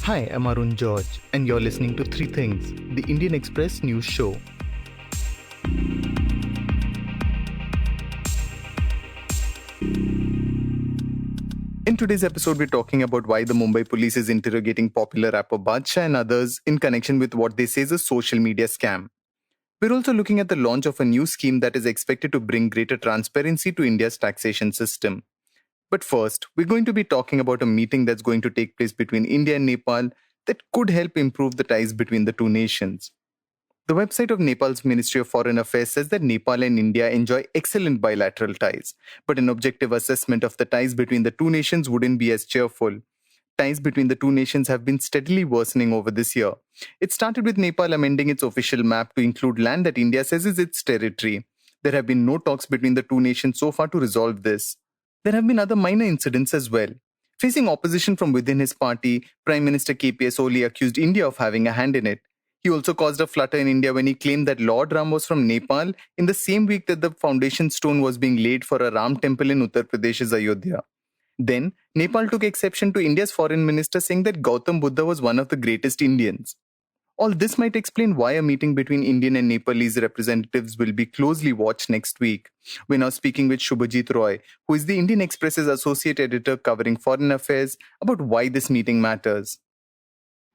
Hi, I'm Arun George, and you're listening to Three Things, the Indian Express news show. In today's episode, we're talking about why the Mumbai police is interrogating popular rapper Badshah and others in connection with what they say is a social media scam. We're also looking at the launch of a new scheme that is expected to bring greater transparency to India's taxation system. But first, we're going to be talking about a meeting that's going to take place between India and Nepal that could help improve the ties between the two nations. The website of Nepal's Ministry of Foreign Affairs says that Nepal and India enjoy excellent bilateral ties, but an objective assessment of the ties between the two nations wouldn't be as cheerful. Ties between the two nations have been steadily worsening over this year. It started with Nepal amending its official map to include land that India says is its territory. There have been no talks between the two nations so far to resolve this. There have been other minor incidents as well. Facing opposition from within his party, Prime Minister KPS Oli accused India of having a hand in it. He also caused a flutter in India when he claimed that Lord Ram was from Nepal in the same week that the foundation stone was being laid for a Ram temple in Uttar Pradesh's Ayodhya. Then, Nepal took exception to India's foreign minister saying that Gautam Buddha was one of the greatest Indians. All this might explain why a meeting between Indian and Nepalese representatives will be closely watched next week. We're now speaking with Shubhajit Roy, who is the Indian Express's associate editor covering foreign affairs, about why this meeting matters.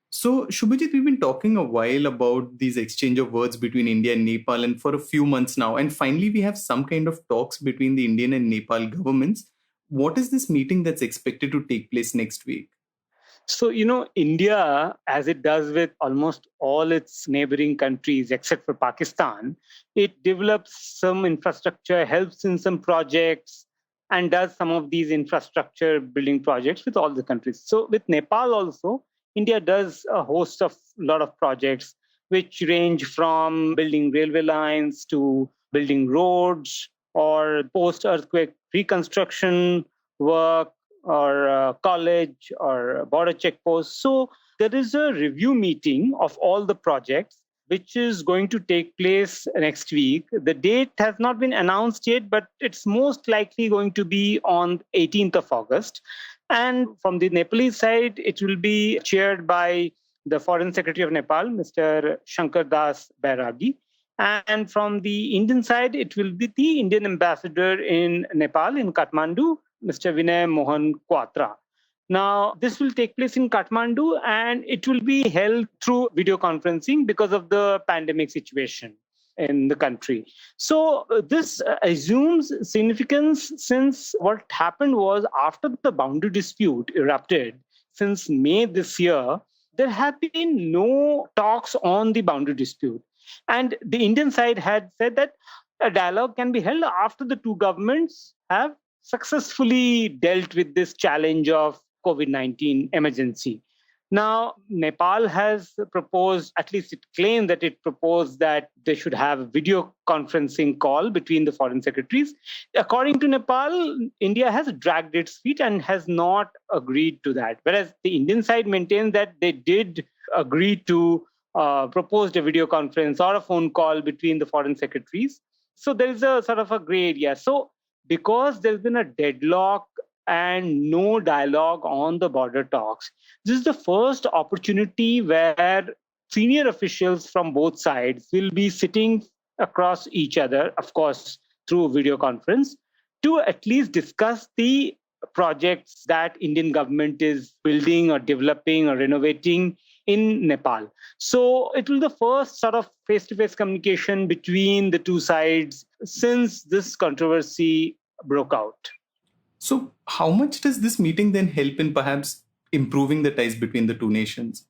So, Shubhajit, we've been talking a while about these exchange of words between India and Nepal, and for a few months now, and finally we have some kind of talks between the Indian and Nepal governments. What is this meeting that's expected to take place next week? So, India, as it does with almost all its neighboring countries except for Pakistan, it develops some infrastructure, helps in some projects, and does some of these infrastructure building projects with all the countries. So, with Nepal also, India does a host of lot of projects which range from building railway lines to building roads or post earthquake reconstruction work or college or border checkposts. So there is a review meeting of all the projects which is going to take place next week. The date has not been announced yet, but it's most likely going to be on 18th of August. And from the Nepalese side, it will be chaired by the Foreign Secretary of Nepal, Mr. Shankar Das Bairagi. And from the Indian side, it will be the Indian ambassador in Nepal, in Kathmandu, Mr. Vinay Mohan Quatra. Now, this will take place in Kathmandu and it will be held through video conferencing because of the pandemic situation in the country. So this assumes significance since what happened was after the boundary dispute erupted since May this year, there have been no talks on the boundary dispute. And the Indian side had said that a dialogue can be held after the two governments have successfully dealt with this challenge of COVID-19 emergency. Now, Nepal has proposed, at least it claimed that it proposed that they should have a video conferencing call between the foreign secretaries. According to Nepal, India has dragged its feet and has not agreed to that. Whereas the Indian side maintains that they did agree to propose a video conference or a phone call between the foreign secretaries. So there is a sort of a gray area. So because there's been a deadlock and no dialogue on the border talks, this is the first opportunity where senior officials from both sides will be sitting across each other, of course, through video conference, to at least discuss the projects that Indian government is building or developing or renovating in Nepal. So it will be the first sort of face-to-face communication between the two sides since this controversy broke out. So, how much does this meeting then help in perhaps improving the ties between the two nations?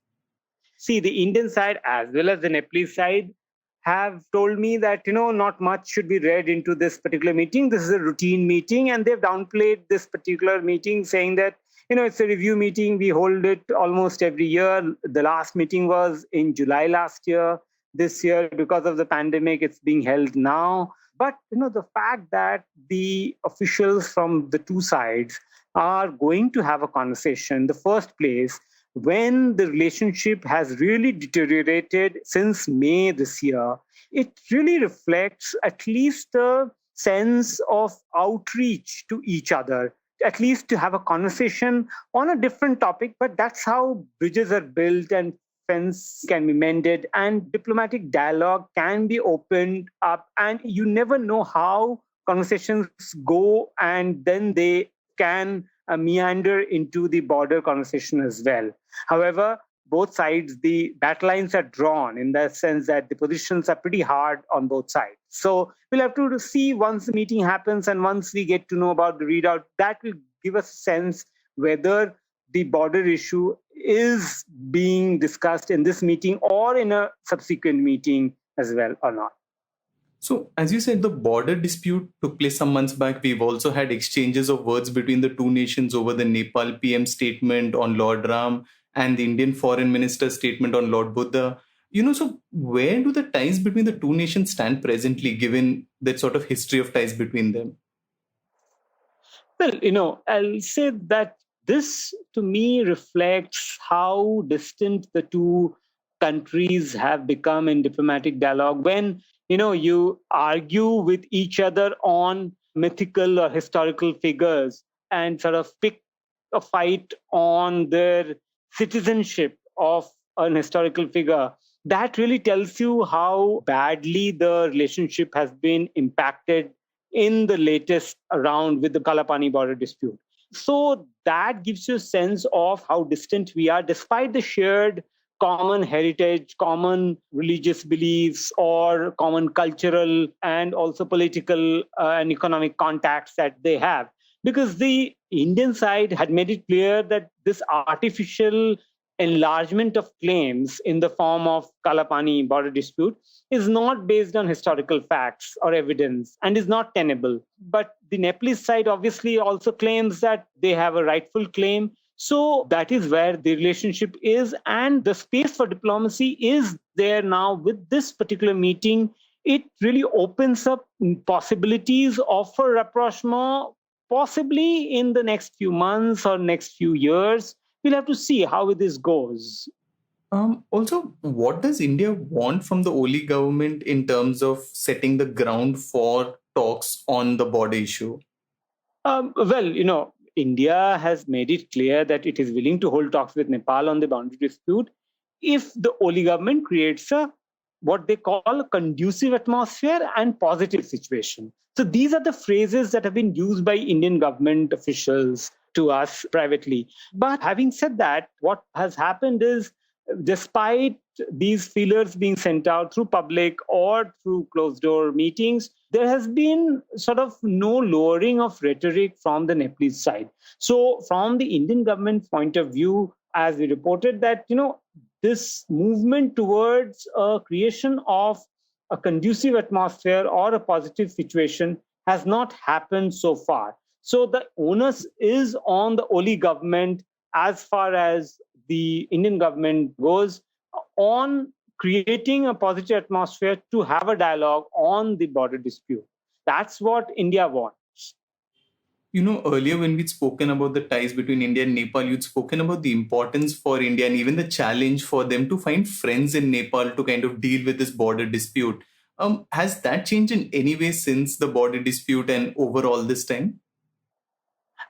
See, the Indian side as well as the Nepalese side have told me that, not much should be read into this particular meeting. This is a routine meeting, and they've downplayed this particular meeting, saying that, it's a review meeting. We hold it almost every year. The last meeting was in July last year. This year, because of the pandemic, it's being held now. But, the fact that the officials from the two sides are going to have a conversation in the first place when the relationship has really deteriorated since May this year, it really reflects at least a sense of outreach to each other at least to have a conversation on a different topic. But that's how bridges are built and fence can be mended and diplomatic dialogue can be opened up. And you never know how conversations go, and then they can meander into the border conversation as well. However, both sides, the battle lines are drawn in the sense that the positions are pretty hard on both sides. So we'll have to see once the meeting happens and once we get to know about the readout, that will give us a sense whether the border issue is being discussed in this meeting or in a subsequent meeting as well or not. So, as you said, the border dispute took place some months back. We've also had exchanges of words between the two nations over the Nepal PM statement on Lord Ram and the Indian Foreign Minister's statement on Lord Buddha. So where do the ties between the two nations stand presently, given that sort of history of ties between them? Well, I'll say that this to me reflects how distant the two countries have become in diplomatic dialogue. When, you argue with each other on mythical or historical figures and sort of pick a fight on their citizenship of an historical figure, that really tells you how badly the relationship has been impacted in the latest round with the Kalapani border dispute. So that gives you a sense of how distant we are, despite the shared common heritage, common religious beliefs, or common cultural and also political and economic contacts that they have. Because the Indian side had made it clear that this artificial enlargement of claims in the form of Kalapani border dispute is not based on historical facts or evidence and is not tenable. But the Nepalese side obviously also claims that they have a rightful claim. So that is where the relationship is, and the space for diplomacy is there now with this particular meeting. It really opens up possibilities of a rapprochement, possibly in the next few months or next few years. We'll have to see how this goes. Also, what does India want from the Oli government in terms of setting the ground for talks on the border issue? Well, India has made it clear that it is willing to hold talks with Nepal on the boundary dispute if the Oli government creates what they call a conducive atmosphere and positive situation. So these are the phrases that have been used by Indian government officials to us privately. But having said that, what has happened is, despite these feelers being sent out through public or through closed door meetings, there has been sort of no lowering of rhetoric from the Nepalese side. So from the Indian government point of view, as we reported that, this movement towards a creation of a conducive atmosphere or a positive situation has not happened so far. So the onus is on the Oli government as far as the Indian government goes on creating a positive atmosphere to have a dialogue on the border dispute. That's what India wants. Earlier when we'd spoken about the ties between India and Nepal, you'd spoken about the importance for India and even the challenge for them to find friends in Nepal to kind of deal with this border dispute. Has that changed in any way since the border dispute and overall this time?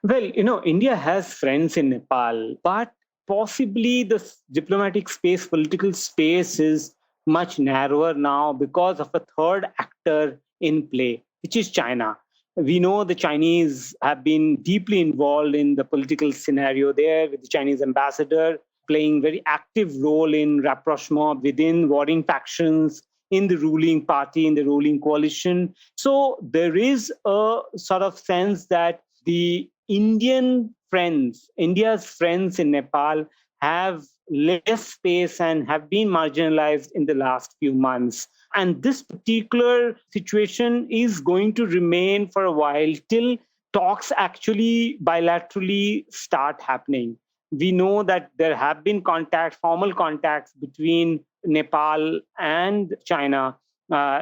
Well, India has friends in Nepal, but possibly the diplomatic space, political space is much narrower now because of a third actor in play, which is China. We know the Chinese have been deeply involved in the political scenario there, with the Chinese ambassador playing very active role in rapprochement within warring factions in the ruling party, in the ruling coalition. So there is a sort of sense that the India's friends in Nepal have less space and have been marginalized in the last few months. And this particular situation is going to remain for a while till talks actually bilaterally start happening. We know that there have been formal contacts between Nepal and China.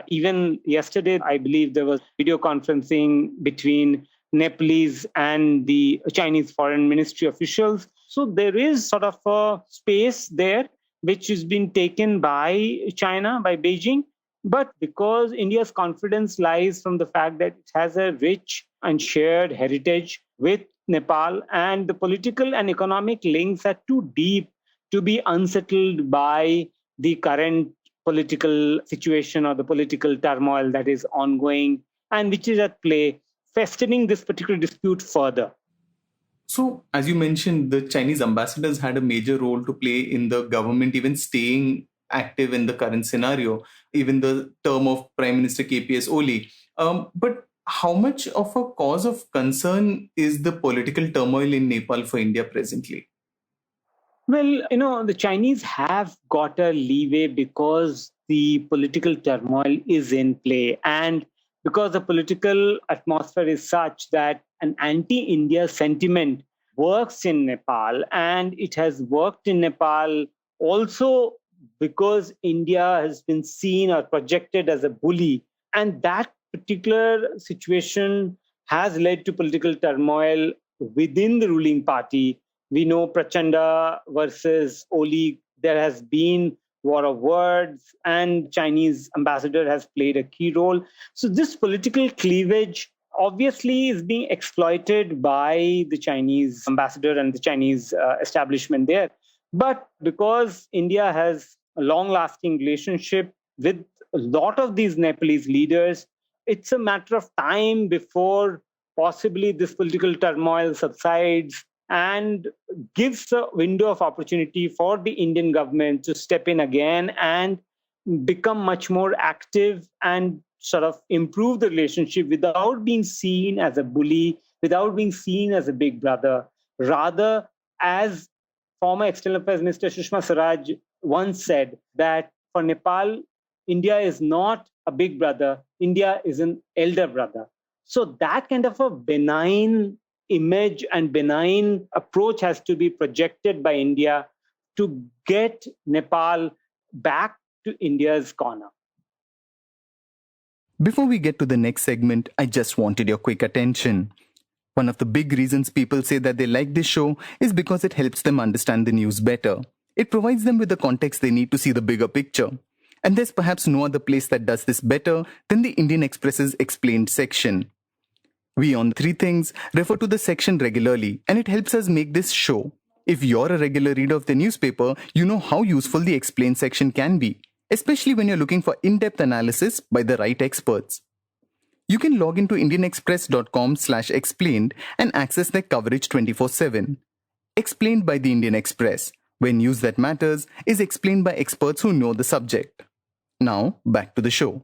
Even yesterday, I believe there was video conferencing between Nepalese and the Chinese Foreign Ministry officials. So there is sort of a space there which has been taken by China, by Beijing. But because India's confidence lies from the fact that it has a rich and shared heritage with Nepal, and the political and economic links are too deep to be unsettled by the current political situation or the political turmoil that is ongoing and which is at play, festering this particular dispute further. So, as you mentioned, the Chinese ambassadors had a major role to play in the government even staying active in the current scenario, even the term of Prime Minister KPS Oli. But how much of a cause of concern is the political turmoil in Nepal for India presently? Well, the Chinese have got a leeway because the political turmoil is in play and because the political atmosphere is such that an anti India sentiment works in Nepal, and it has worked in Nepal also because India has been seen or projected as a bully. And that particular situation has led to political turmoil within the ruling party. We know Prachanda versus Oli. There has been war of words, and Chinese ambassador has played a key role. So this political cleavage obviously is being exploited by the Chinese ambassador and the Chinese establishment there. But because India has a long-lasting relationship with a lot of these Nepalese leaders, it's a matter of time before possibly this political turmoil subsides and gives a window of opportunity for the Indian government to step in again and become much more active and sort of improve the relationship without being seen as a bully, without being seen as a big brother, rather as former External Affairs Minister Sushma Swaraj once said that for Nepal, India is not a big brother, India is an elder brother. So that kind of a benign image and benign approach has to be projected by India to get Nepal back to India's corner. Before we get to the next segment, I just wanted your quick attention. One of the big reasons people say that they like this show is because it helps them understand the news better. It provides them with the context they need to see the bigger picture. And there's perhaps no other place that does this better than the Indian Express's Explained section. We on Three Things refer to the section regularly, and it helps us make this show. If you're a regular reader of the newspaper, you know how useful the Explained section can be, especially when you're looking for in-depth analysis by the right experts. You can log into indianexpress.com/explained and access their coverage 24/7. Explained by the Indian Express, where news that matters is explained by experts who know the subject. Now, back to the show.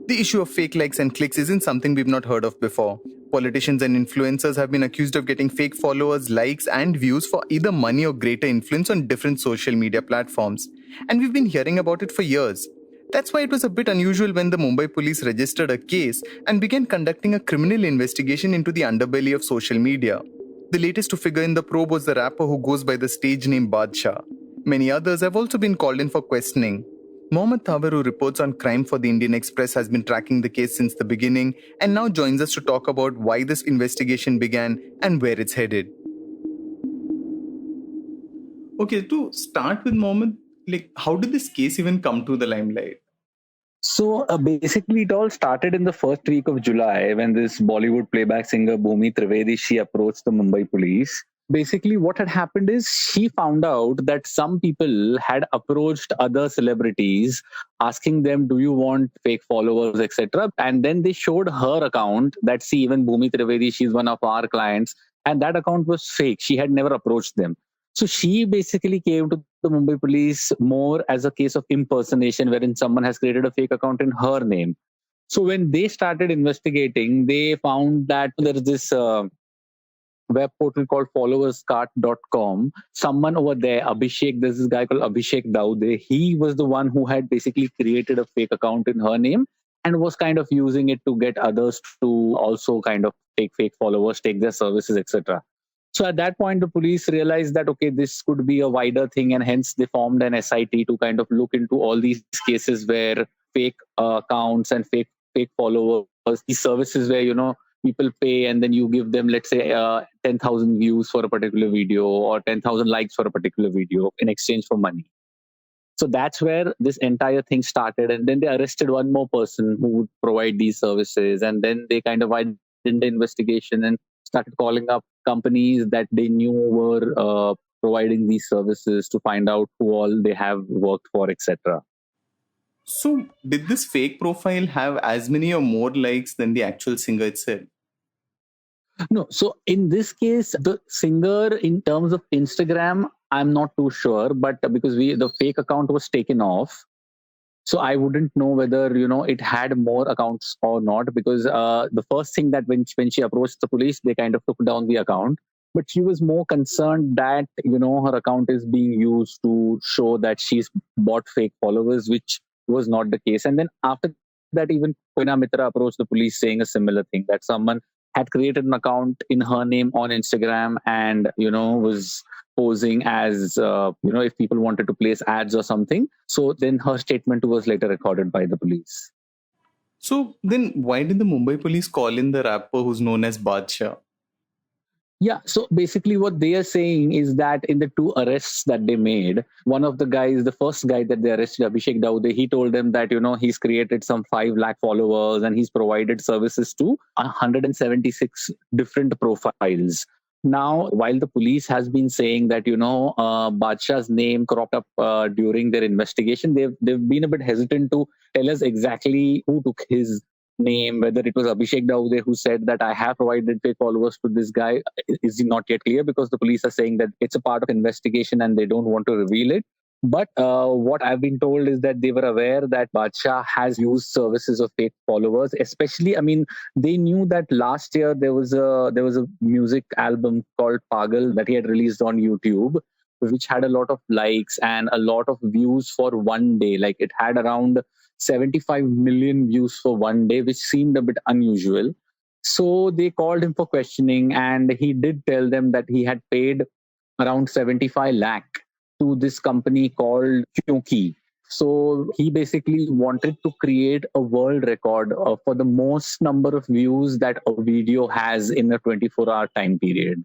The issue of fake likes and clicks isn't something we've not heard of before. Politicians and influencers have been accused of getting fake followers, likes, and views for either money or greater influence on different social media platforms. And we've been hearing about it for years. That's why it was a bit unusual when the Mumbai police registered a case and began conducting a criminal investigation into the underbelly of social media. The latest to figure in the probe was the rapper who goes by the stage name Badshah. Many others have also been called in for questioning. Mohammed Thawer, who reports on crime for the Indian Express, has been tracking the case since the beginning and now joins us to talk about why this investigation began and where it's headed. Okay, to start with, Mohammed, how did this case even come to the limelight? So basically, it all started in the first week of July when this Bollywood playback singer Bhumi Trivedi, she approached the Mumbai police. Basically, what had happened is she found out that some people had approached other celebrities asking them, do you want fake followers, etc. And then they showed her account that, see, even Bhumi Trivedi, she's one of our clients. And that account was fake. She had never approached them. So she basically came to the Mumbai police more as a case of impersonation, wherein someone has created a fake account in her name. So when they started investigating, they found that there is this web portal called followerscart.com. Someone over there, Abhishek, there's this guy called Abhishek Daude. He was the one who had basically created a fake account in her name and was kind of using it to get others to also kind of take fake followers, take their services, etc. So at that point, the police realized that, okay, this could be a wider thing, and hence they formed an SIT to kind of look into all these cases where fake accounts and fake followers, these services where, people pay and then you give them, let's say, 10,000 views for a particular video or 10,000 likes for a particular video in exchange for money. So that's where this entire thing started. And then they arrested one more person who would provide these services. And then they kind of widened the investigation and started calling up companies that they knew were providing these services to find out who all they have worked for, etc. So, did this fake profile have as many or more likes than the actual singer itself? No, so in this case, the singer, in terms of Instagram, I'm not too sure, but because the fake account was taken off, so I wouldn't know whether it had more accounts or not. Because the first thing that when she approached the police, they kind of took down the account. But she was more concerned that her account is being used to show that she's bought fake followers, which was not the case. And then after that, even Koina Mitra approached the police saying a similar thing, that someone had created an account in her name on Instagram and was posing as if people wanted to place ads or something. So then her statement was later recorded by the police. So then why did the Mumbai police call in the rapper who's known as Badshah? Yeah, so basically what they are saying is that in the two arrests that they made, one of the guys, the first guy that they arrested, Abhishek Daude, he told them that, he's created some 5 lakh followers and he's provided services to 176 different profiles. Now, while the police has been saying that, Badshah's name cropped up during their investigation, they've been a bit hesitant to tell us exactly who took his name, whether it was Abhishek Daude who said that I have provided fake followers to this guy, is not yet clear, because the police are saying that it's a part of investigation and they don't want to reveal it. But what I've been told is that they were aware that Badshah has used services of fake followers. Especially, they knew that last year there was a music album called Pagal that he had released on YouTube, which had a lot of likes and a lot of views for one day. Like, it had around 75 million views for one day, which seemed a bit unusual. So they called him for questioning, and he did tell them that he had paid around 75 lakh to this company called Kyunki. So he basically wanted to create a world record for the most number of views that a video has in a 24-hour time period.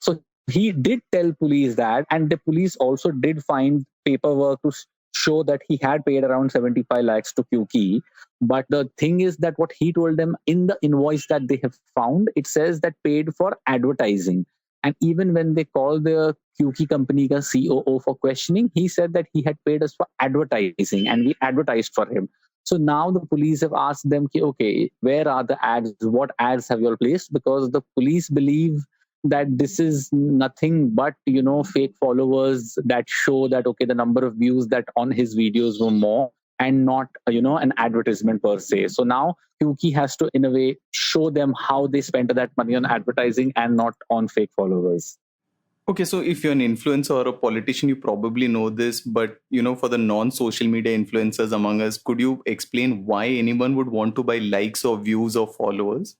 So he did tell police that, and the police also did find paperwork to show that he had paid around 75 lakhs to Kyunki. But the thing is that what he told them in the invoice that they have found, it says that paid for advertising. And even when they called the Kyunki company ka COO for questioning, he said that he had paid us for advertising and we advertised for him. So now the police have asked them, okay, where are the ads? What ads have you all placed? Because the police believe that this is nothing but fake followers that show that, okay, the number of views that on his videos were more, and not an advertisement per se. So now Kyunki has to, in a way, show them how they spent that money on advertising and not on fake followers. Okay, so if you're an influencer or a politician, you probably know this, but for the non-social media influencers among us, could you explain why anyone would want to buy likes or views or followers?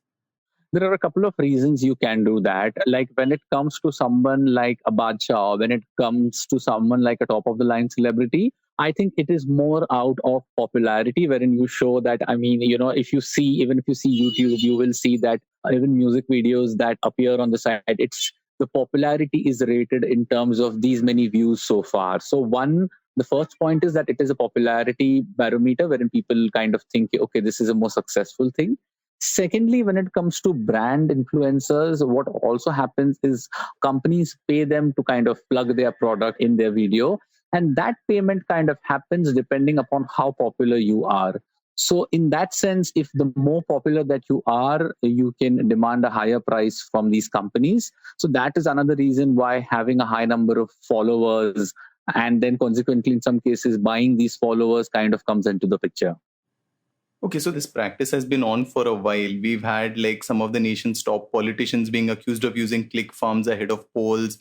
There are a couple of reasons you can do that. Like, when it comes to someone like a Badshah, or when it comes to someone like a top of the line celebrity, I think it is more out of popularity, wherein you show that, if you see YouTube, you will see that even music videos that appear on the site, the popularity is rated in terms of these many views so far. So the first point is that it is a popularity barometer wherein people kind of think, okay, this is a more successful thing. Secondly, when it comes to brand influencers, what also happens is companies pay them to kind of plug their product in their video. And that payment kind of happens depending upon how popular you are. So in that sense, if the more popular that you are, you can demand a higher price from these companies. So that is another reason why having a high number of followers, and then consequently in some cases buying these followers, kind of comes into the picture. Okay, so this practice has been on for a while. We've had some of the nation's top politicians being accused of using click farms ahead of polls,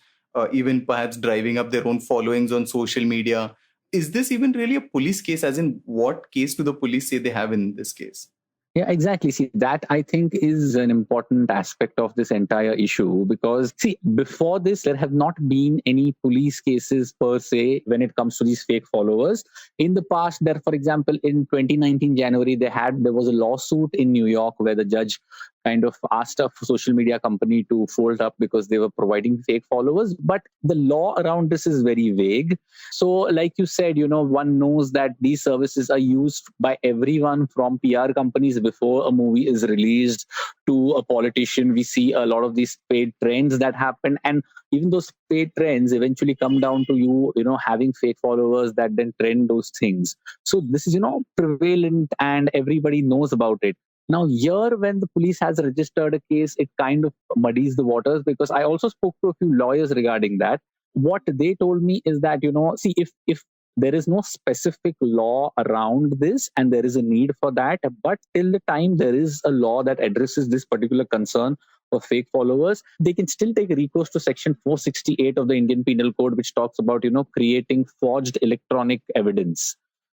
even perhaps driving up their own followings on social media. Is this even really a police case? As in, what case do the police say they have in this case? Yeah, exactly. See, that I think is an important aspect of this entire issue, because, see, before this, there have not been any police cases per se when it comes to these fake followers. In the past, for example, in 2019 January, there was a lawsuit in New York where the judge kind of asked a social media company to fold up because they were providing fake followers. But the law around this is very vague. So, like you said, one knows that these services are used by everyone from PR companies before a movie is released to a politician. We see a lot of these paid trends that happen. And even those paid trends eventually come down to having fake followers that then trend those things. So this is, prevalent and everybody knows about it. Now, here, when the police has registered a case, it kind of muddies the waters, because I also spoke to a few lawyers regarding that. What they told me is that, see, if there is no specific law around this and there is a need for that, but till the time there is a law that addresses this particular concern for fake followers, they can still take recourse to Section 468 of the Indian Penal Code, which talks about, creating forged electronic evidence.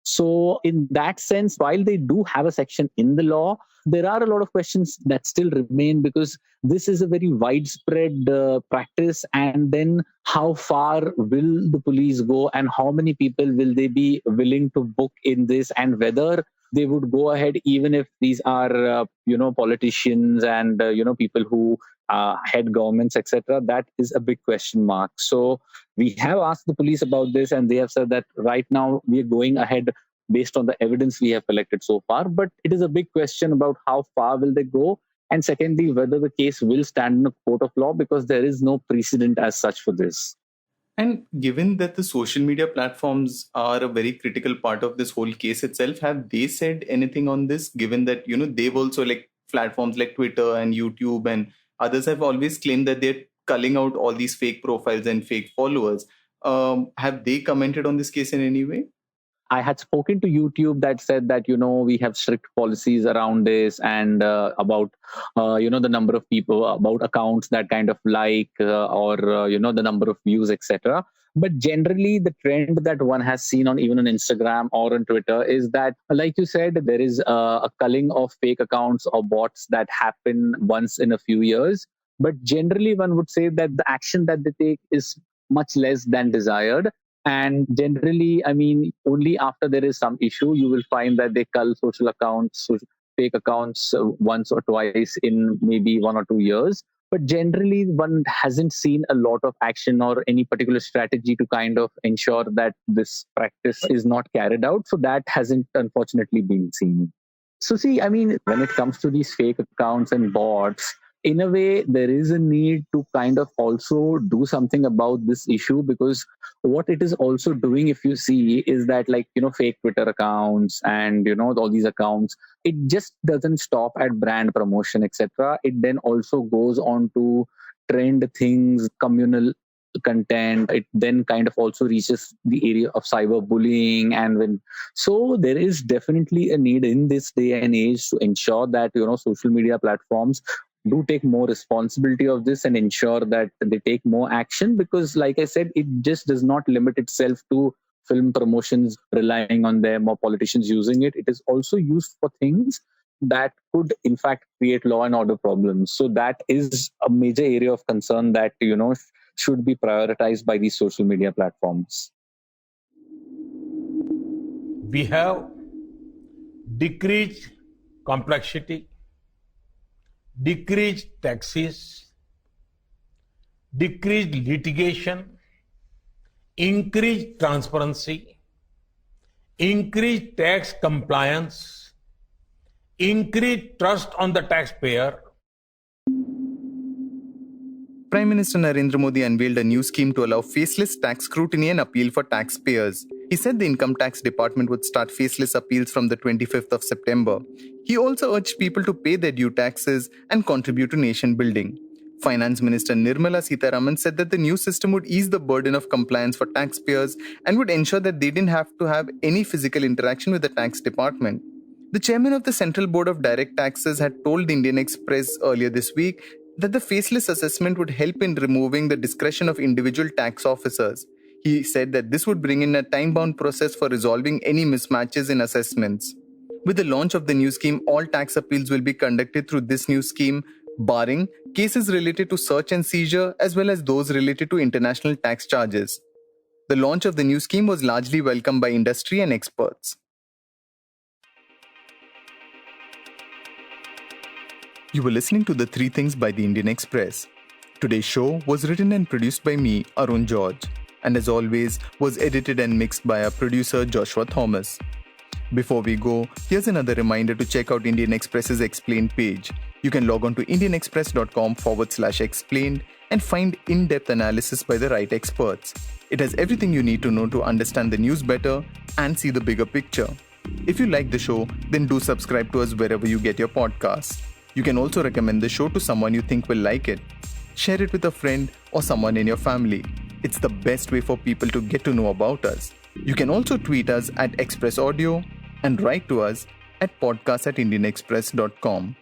So in that sense, while they do have a section in the law, there are a lot of questions that still remain, because this is a very widespread practice. And then how far will the police go, and how many people will they be willing to book in this, and whether they would go ahead even if these are politicians and people who head governments, etc. That is a big question mark. So we have asked the police about this, and they have said that right now we are going ahead based on the evidence we have collected so far. But it is a big question about how far will they go, and secondly, whether the case will stand in a court of law, because there is no precedent as such for this. And given that the social media platforms are a very critical part of this whole case itself, have they said anything on this? Given that, they've also, like platforms like Twitter and YouTube and others have always claimed that they're culling out all these fake profiles and fake followers. Have they commented on this case in any way? I had spoken to YouTube that said that, we have strict policies around this, and about, the number of people, about accounts that kind of like, or, the number of views, etc. But generally, the trend that one has seen on even on Instagram or on Twitter is that, like you said, there is a culling of fake accounts or bots that happen once in a few years. But generally, one would say that the action that they take is much less than desired. And generally, I mean, only after there is some issue, you will find that they cull social accounts, fake accounts once or twice in maybe 1 or 2 years. But generally, one hasn't seen a lot of action or any particular strategy to kind of ensure that this practice is not carried out. So that hasn't, unfortunately, been seen. So see, I mean, when it comes to these fake accounts and bots, in a way, there is a need to kind of also do something about this issue, because what it is also doing, if you see, is that, like, fake Twitter accounts and, all these accounts, it just doesn't stop at brand promotion, etc. It then also goes on to trend things, communal content. It then kind of also reaches the area of cyberbullying. So there is definitely a need in this day and age to ensure that, social media platforms do take more responsibility of this and ensure that they take more action, because, like I said, it just does not limit itself to film promotions relying on them or politicians using it. It is also used for things that could in fact create law and order problems. So that is a major area of concern that should be prioritized by these social media platforms. We have decreased complexity, decreased taxes, decreased litigation, increased transparency, increased tax compliance, increased trust on the taxpayer. Prime Minister Narendra Modi unveiled a new scheme to allow faceless tax scrutiny and appeal for taxpayers. He said the Income Tax Department would start faceless appeals from the 25th of September. He also urged people to pay their due taxes and contribute to nation building. Finance Minister Nirmala Sitharaman said that the new system would ease the burden of compliance for taxpayers and would ensure that they didn't have to have any physical interaction with the tax department. The chairman of the Central Board of Direct Taxes had told the Indian Express earlier this week that the faceless assessment would help in removing the discretion of individual tax officers. He said that this would bring in a time-bound process for resolving any mismatches in assessments. With the launch of the new scheme, all tax appeals will be conducted through this new scheme, barring cases related to search and seizure as well as those related to international tax charges. The launch of the new scheme was largely welcomed by industry and experts. You were listening to The Three Things by the Indian Express. Today's show was written and produced by me, Arun George, and as always, was edited and mixed by our producer, Joshua Thomas. Before we go, here's another reminder to check out Indian Express's Explained page. You can log on to indianexpress.com/explained and find in-depth analysis by the right experts. It has everything you need to know to understand the news better and see the bigger picture. If you like the show, then do subscribe to us wherever you get your podcasts. You can also recommend the show to someone you think will like it. Share it with a friend or someone in your family. It's the best way for people to get to know about us. You can also tweet us at Express Audio and write to us at podcast@indianexpress.com.